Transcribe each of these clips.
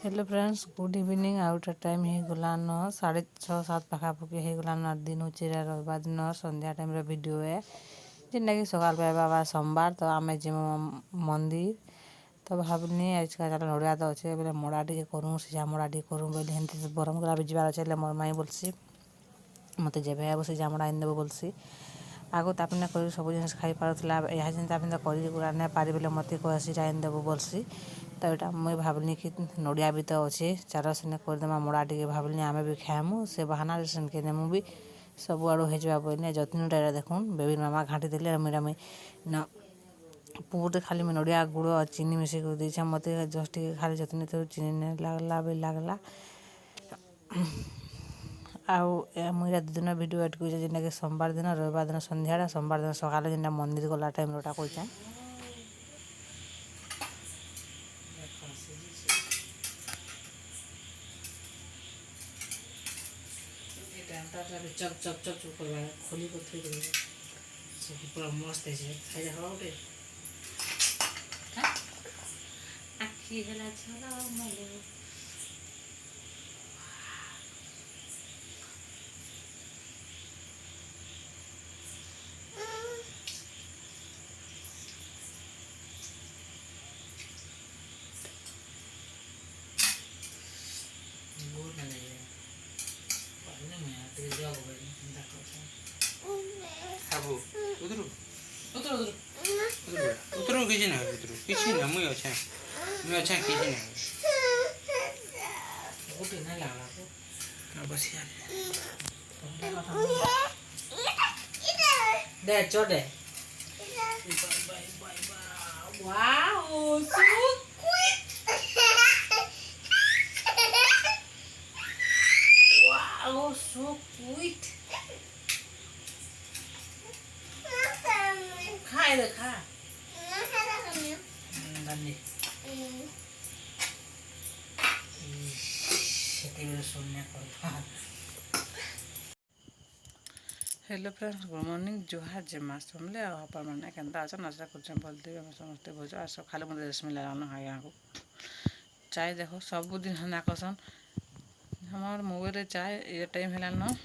Hello friends good evening out time हो गलान 6:30-7 पाखापाखि हो गलान दिन हूँ रविवार दिन संध्या टाइम वीडियो है जेनटा कि सकाल पाइबा सोमवार तो आम जीव मंदिर तो भावनी आज का नड़िया तो अच्छे बोले मड़ा टे करूँ सीझा मड़ा टे करूँ बोले हेमती बरहमगला भी जबार अच्छे मोर माई बोलसी मत जेबे आब सीझा मड़ा आनदेव बोलसी आगो तापिना कर सब जिन खाई पारा यह जिन तापिना कर पारि बोले मत कह सीझा आनदेव बोलसी तो यहाँ मुई भावनी कि नड़िया भी तो अच्छे चार सेने करदेमा मड़ा टे भावनी आमे भी खाएमु से बहाना सेनके नेमु भी सब आड़ू हो बोले जतनीटा देखून बेबी मामा घाटी देले मेरा मुई न पुटे खाली मैं नड़िया गुड़ और चीनी मिसेक देछे मत जस्ट खाली जतनी तो चीनी नहीं लगला भी लगला आउ मुझे दिन वीडियो एड कर जेनटा कि सोमवार दिन रविवार दिन संध्या सोमवार दिन सकाल जेनटा मंदिर गला टाइम रोटा कइछे चक चक चक चक करवा खोली को थई देबे सब पूरा मस्त है खाई जा होटे आखी हला छला मले गोल में ले पहले मैं आते जाओ भाई देखो खाबो उधरू उतर उतर उधरू किसी ना मुई अच्छा किसी ना गोटे नहीं लागला को बस यार दे चो दे wow so wow so sweet खाए दे खा गन्ने हेलो फ्रेंड्स गुड मॉर्निंग जुहार जेमा समले आप मैंने केंता अच्छा आशा कर बोलते समस्ते भोज आस खाली मत रेशमी लगाना है यहाँ को चाय देखो सबुदिन हम आकर्षण हमार मोबाइल चाय ये टाइम है न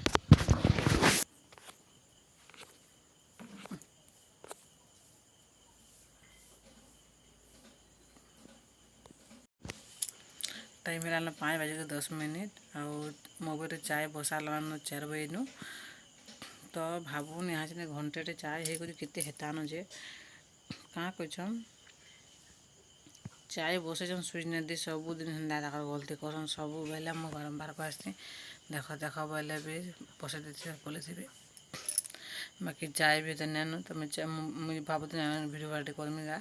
टाइम है 5:10 और मोबाइल चाय बसा लान 4 बजे नु तो भावुन यहाँ से घंटे चाय हो केते हेतान जे कहाँ कहन चाय बसे जन सुइच नहीं दी सबुदिन हेन्दा तक गलती करन सब बेले मुझे बारंबार कहसी देख देख बोले भी बसे देते बोले थे बाकी चाय भी तो नैन तो मुझे भावुन भिडियो बाटी करमी गा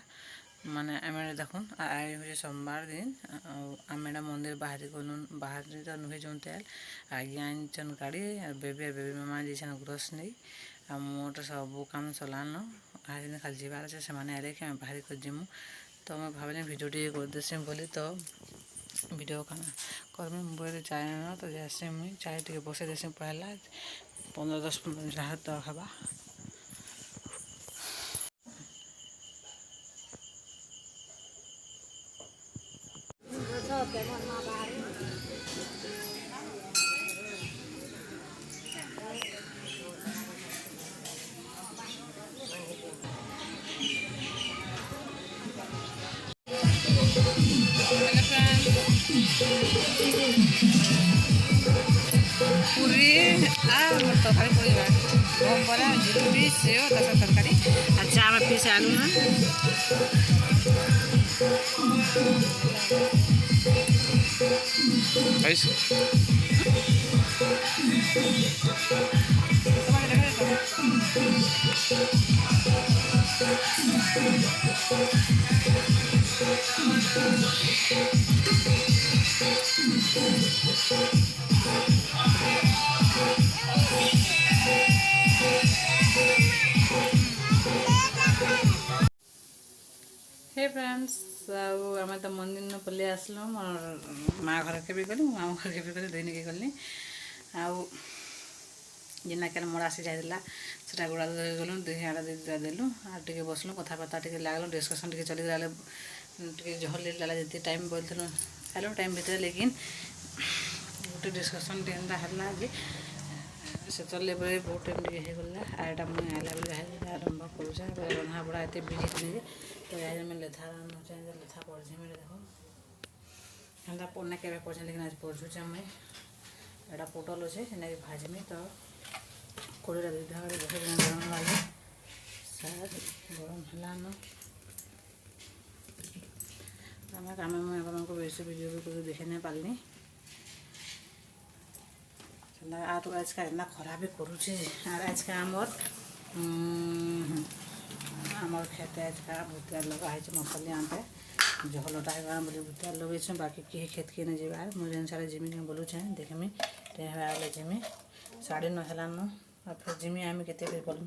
माने आम देखुन आई हूँ सोमवार दिन आम मंदिर बाहरी गलु बाहर तो नुहे जो तेल आगे आन गाड़ी बेबी मामा जान ग्रोस नहीं आ मोटे सब कम चलान आज खाली जीवार अच्छे से आए कि बाहरी कर जीमु तो मैं भाविनी भिडियो टे कर देसी बोली तो भिडियो करमी मोबाइल चाय न तो जैसे मुझे चाय टे बसे देसी पहला 15-10 मिनट तो खावा पूरी तरकारी पड़ा गम बरा जिलेबी सेव तरकारी और चा में पीस आलू ना हे फ्रेंड्स आम तो मंदिर न पलि आसलु मोर माँ घर के भी गली मामा घर के भी गली दुई निके गली आउ जेना के मड़ा सी जाइला सेटा गुड़ा गलु दुई आड़ा देलु आ टिके बसलु कथाबार्ता टिके लागलु डिस्कशन टिके चली गले टिके झल लाला जति टाइम बोलथलु खाइलु टाइम भितर लेकिन गोटे डिस्कसन एंता है कि से लेवल बहुत टाइम टे होगा आईटा मुझे आइला बेले आरंभ करुचे रंधा बड़ा एत बिजी थी तो आज मैं लेथा लेथा पढ़ी मेरे देख एंता पढ़ना के पढ़े लेकिन आज पढ़ुचे मुझे एटा पोटल अच्छे से भाजमी तो कड़ीटा दुधा बस गरम लगे सार गरम है आम मुझे बेसी भिडियो भी कुछ देखे नहीं पारनी तो आज का इतना खराब भी करुचे और आज का आमर खेते आज का भूतिया लगा है मफली आनते जहलटा है बोले भूतिया लगे बाकी कहीं खेत के नहीं जाबार मुझे सारे जिमी के बोलूचे देखमी टे जिमी 9:30 हेलान और फिर जिमी आम के कल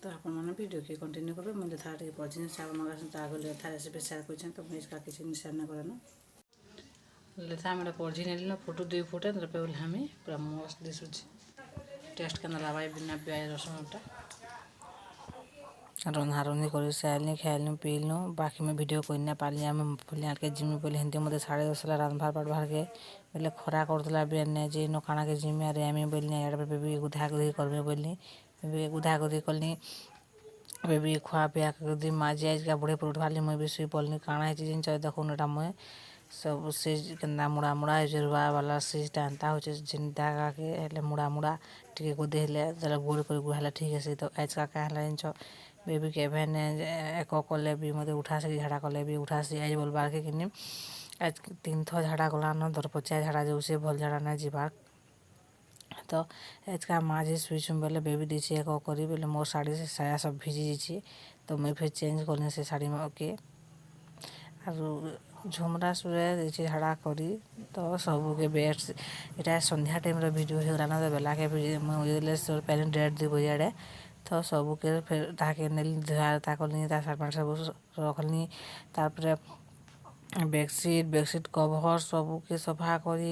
तो आपने वीडियो के कंटिन्यू करेंगे मुझे था पढ़ी चावल मंगा आगे था रेसिपी सेयार कर तो मुझे इसका किसी सेयार नहीं करें लेथा मेरा पढ़ी नहीं फोटो 2 फोटो पे हमें पूरा मस्त दिशुच टेस्ट के लगा बिना प्याज रसुनटा रंधा रंधी कर साइलनी खाइलु पीलु बाकी में वीडियो कोई ना पाली आम फुलिया के जिमी बोले हिंदी मत 10:30 रांधबार पाड़बार के बोले खरा करला बिहान जे न काना के जिमी अरे आम बोलनी बेबी गुधा गुधी करमी बोलनी बेबी गुधा गुधी कलनी बेबी खुआ पिया कर माजी आज का बुढ़े पर उठवाली मुझे भी शुई पड़नी काना है जिन देखा मुझे सब सीज के मुड़ा मुड़ा रुआ वाला सीजटा एंता हो जिनता के मुड़ा मुड़ा टी गोदे गोल कर गुहाला ठीक है तो आज का क्या है बेबी के भेन एक कले भी मत उठा सी झाड़ा कले भी उठा सी आज बोलबार के कि आज 3 थो झाड़ा गला न 10 झाड़ा जो से भल झाड़ा ना जीवार तो आज का माँ शुई बेले बेबी दीची एक करी बोले मोर साड़ी से साया सब भिजी जाइए तो मैं फिर चेंज करनी से साड़ी में के और झुमरा सुरे दीची झाड़ा करी तो सब के बेड इटा संध्या टाइम वीडियो होगा तो बेला के मुझे पहले 1:30 बजे तो सब के फिर ताके नेली धुआ कलनी सामान सब रखलनी तापर बेडसीट कभर सब के सफा करी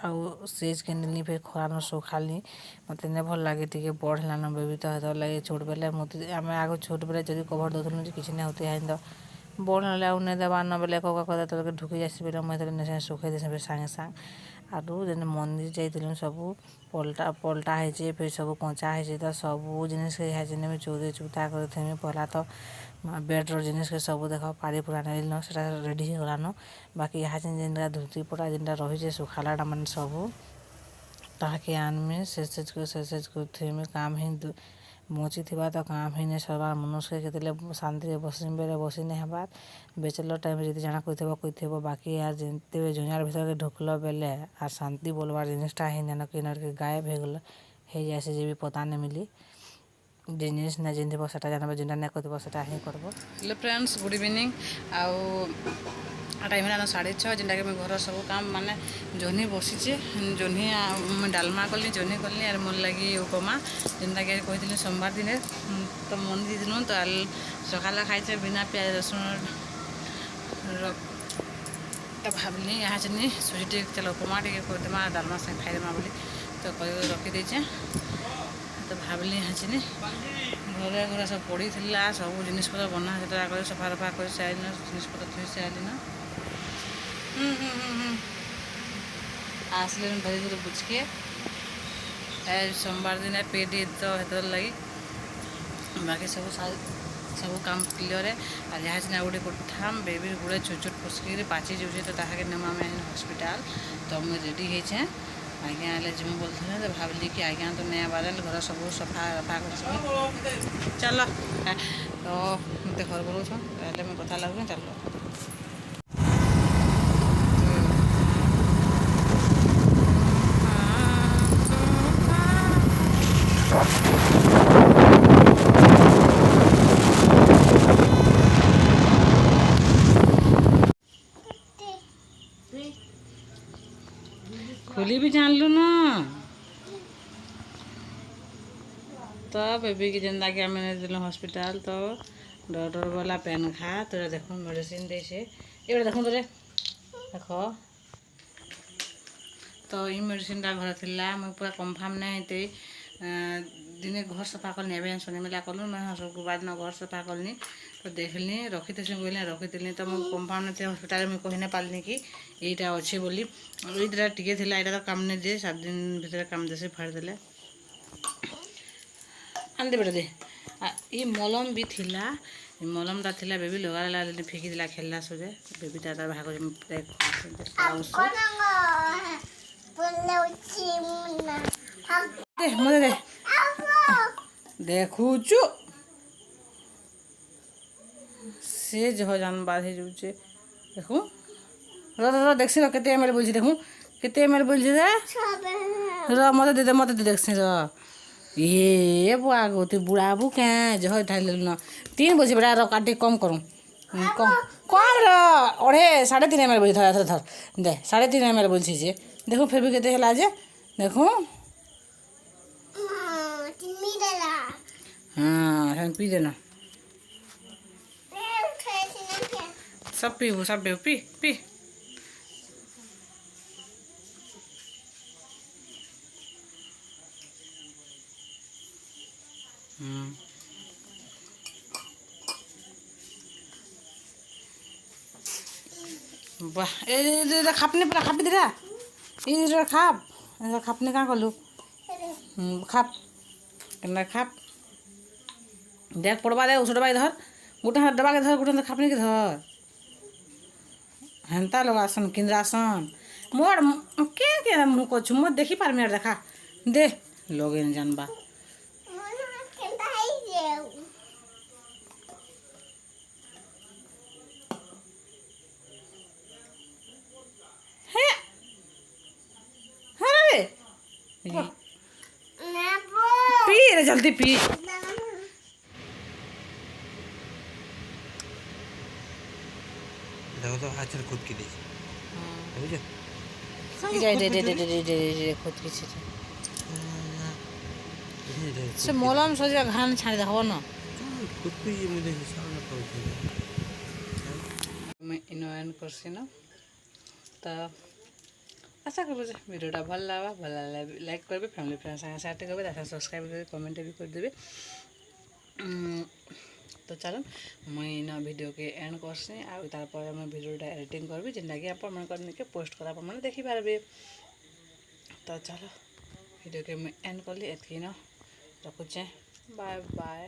आउ सेज के नेली फिर खरान सुखाली मत नहीं भल लगे टी बढ़लान बेबी तो हर लगे छोट बेले मत आम आगे छोट बेले जब कभर दौलु किसी नहीं होती है तो बड़ ना आउ नहीं देवार न बेले कहते ढुकी जासी बेले मुझे सुखे देसी सागे साग आरू जेन मंदिर जाइलु सब पलटा है फिर सब कंचा है तो सब जिनिस के जिन में चौदह चुता कर पहला तो बेड्र जिनिस के सब देख पारी पूरा नहीं से रेडी हो गलान बाकी यहाँ जेनटा धोती पड़ा जेनटा रही सुखालाटा मान सब ताके आनमी सेज कर काम ही मोची थी तो काम ही नहीं सरबार मनुष्य के शांति बसी बेले बसी नहीं हबार बेचलर टाइम जी जाना कोई बाकी यार जिनते जुनियार भीतर के ढुकल बेले और शांति बोलबार जिनिसटा ही नहीं किनार के गायब हो गल है जैसे जी भी पता नहीं मिली जिनिस ना जिन से जानब जिनटा नहीं कर से करब हेलो फ्रेंड्स गुड इवनिंग आउ टाइम है 6:30 जिनटा कि घर सब काम माने जह्नी बसीचे जह्नी डालमा कली जह्नी कली और मोर लगी उपमा जिनटा कि कही सोमवार दिन तो मन दीदिनु तो सकाल खाई बिना प्याज रसुन तो भावनी यहाँ चनी सुजी चल उपमा टे करदेमा डालमा से खाईदेमा बोली तो रखीदे तो भावली यहाँ चनी घर घर सब पड़ी सब जिनपतर बना कर सफा रफा कर सारिन जिनपतर थी सारिन आसले धरी बुझके सोमवार दिन पेट तो हेतर लगी बाकी सब काम क्लियर है और यहाँ से गोटे कथाम बेबी गुड़े छोट छोट फुसकी पाची जाऊे तो ताके नेमा में हॉस्पिटल तो मुझे रेडी होचे आज्ञा आए जिम बोलते तो भावली कि आज्ञा तो नहीं आवाज घर सब सफा रफा कर चल तो मत घर बोलो मैं कथा लगुन चल खोली भी जान लू ना तो बेबी की जिंदा के आम दिल हॉस्पिटल तो डॉक्टर वाला पेन खा तो देख मेडिसिन दे ये देख तो देख तो ये मेडिसिन घर थी मुझे पूरा कन्फर्म नहीं होते दिने घर सफा कलनी एवं शनि मेला कलु मैं शुक्रवार दिन घर सफा कलनी तो देखली रखी से कहले रखी तो मुझे कंपाउंड हस्पिटाल में कही ना पार्ली कि यहीटा अच्छे बोली ये टे थी यहाँ तो काम नहीं दिए 7 दिन भर काम दे से फाड़देले आंदे बेटा दे ये मलम भी थिला मलमटा थिला बेबी लगा फिकी दिला खेलला सोजे बेबीटा तार भाग दे मत दे देखुचु से जह जान बाधे जाऊे देखू र देखसी केते एम एल बोल देखू केते एम एल बोल र मत दे देखसी ये बुआ गो तू बुढ़ाबू क्या जह न 3 बजे बेटा र काटे कम करूँ कम कम र 3.5 एम एल बोल थर थर दे 3.5 एम एल बोल देखू फिर भी केते है जे देखू हाँ पी देना सब पीबू सब पी पी वाह ए खापने पूरा खापी दिला ये खाप खापने क्या कलु खाप के खाप देख पड़वा दे उस डबा धर गोटे हाथ डबा के धर गोटे खापने के धर हेन्ता लगासन किंद्रासन मोर के मुँह को मत देखी पार मेरे देखा दे लोगे जानबा पी रे जल्दी पी देखो तो हाथ खुद की दे खुद की से मलम सजा घान छाड़ देखो ना खुद को ये मुझे हिसाब ना पड़े मैं इनोएन करसी ना तो आशा करूँ भिडियोटा भल लाइक करेंगे फैमिली फ्रेंड संगे शेयर करेंगे सब्सक्राइब करेंगे कमेंट भी करदेवे तो चलो मुई ना वीडियो के एंड करसी आर मैं भिडियोटा एडिटिंग करबी जेनटा कि आप पोस्ट करा मैंने देखिपारे तो चलो वीडियो के मैं एंड कली एतकी ना रखुचे बाय बाय।